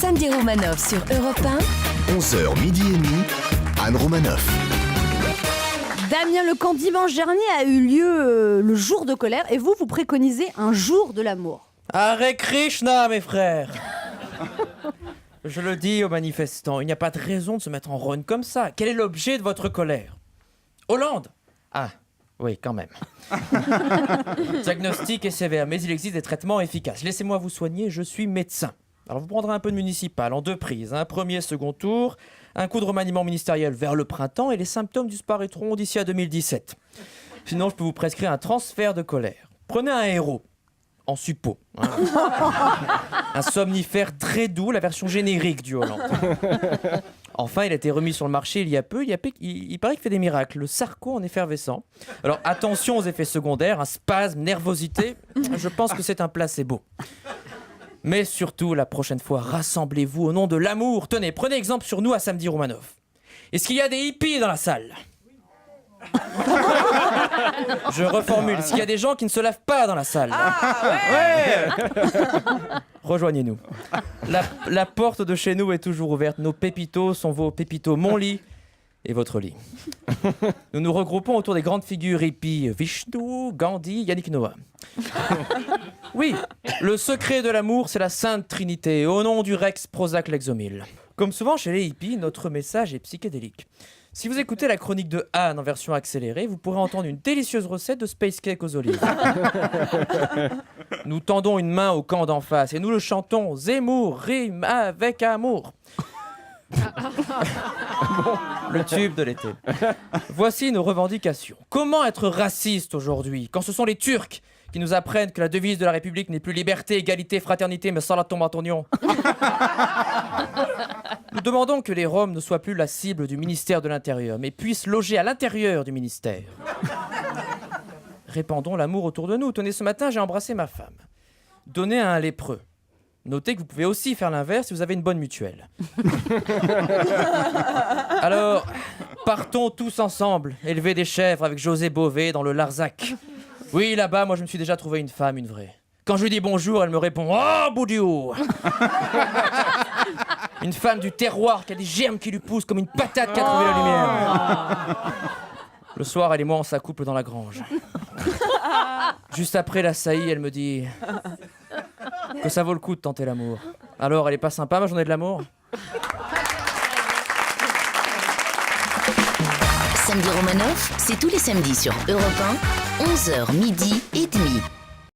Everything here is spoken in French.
Sandy Romanov sur Europe 1. 11h midi et demi, Anne Romanoff. Damien Lecamp, dimanche dernier a eu lieu le jour de colère et vous préconisez un jour de l'amour. Hare Krishna, mes frères. Je le dis aux manifestants, il n'y a pas de raison de se mettre en rogne comme ça. Quel est l'objet de votre colère? Hollande? Ah, oui, quand même. Diagnostic est sévère, mais il existe des traitements efficaces. Laissez-moi vous soigner, je suis médecin. Alors vous prendrez un peu de municipal en 2 prises, un premier, second tour, un coup de remaniement ministériel vers le printemps et les symptômes disparaîtront d'ici à 2017. Sinon, je peux vous prescrire un transfert de colère. Prenez un héros, en suppo. Hein. Un somnifère très doux, la version générique du Hollande. Enfin, il a été remis sur le marché il y a peu. Il paraît qu'il fait des miracles. Le Sarco en effervescent. Alors attention aux effets secondaires, un spasme, nervosité. Je pense que c'est un placebo. Mais surtout, la prochaine fois, rassemblez-vous au nom de l'amour. Tenez, prenez exemple sur nous à Sandy Romanov. Est-ce qu'il y a des hippies dans la salle? Je reformule. Est-ce qu'il y a des gens qui ne se lavent pas dans la salle? Ouais. Rejoignez-nous. La porte de chez nous est toujours ouverte. Nos pépitos sont vos pépitos, mon lit et votre lit. Nous nous regroupons autour des grandes figures hippies Vishnu, Gandhi, Yannick Noah. Oui, le secret de l'amour, c'est la Sainte Trinité, au nom du Rex Prozac Lexomil. Comme souvent chez les hippies, notre message est psychédélique. Si vous écoutez la chronique de Anne en version accélérée, vous pourrez entendre une délicieuse recette de space cake aux olives. Nous tendons une main au camp d'en face et nous le chantons. Zemmour rime avec amour. Le tube de l'été. Voici nos revendications. Comment être raciste aujourd'hui quand ce sont les Turcs qui nous apprennent que la devise de la République n'est plus liberté, égalité, fraternité, mais sans la tombe à tognon. Nous demandons que les Roms ne soient plus la cible du ministère de l'Intérieur, mais puissent loger à l'intérieur du ministère. Répandons l'amour autour de nous. Tenez, ce matin, j'ai embrassé ma femme. Donnez à un lépreux. Notez que vous pouvez aussi faire l'inverse si vous avez une bonne mutuelle. Alors, partons tous ensemble, élever des chèvres avec José Bové dans le Larzac. Oui, là-bas, moi, je me suis déjà trouvé une femme, une vraie. Quand je lui dis bonjour, elle me répond « Oh, Boudiou !» Une femme du terroir qui a des germes qui lui poussent comme une patate qui a trouvé la lumière. Le soir, elle et moi, on s'accouple dans la grange. Juste après la saillie, elle me dit que ça vaut le coup de tenter l'amour. Alors, elle est pas sympa, ma journée de l'amour? Sandy Romanov, c'est tous les samedis sur Europe 1, 11h midi et demi.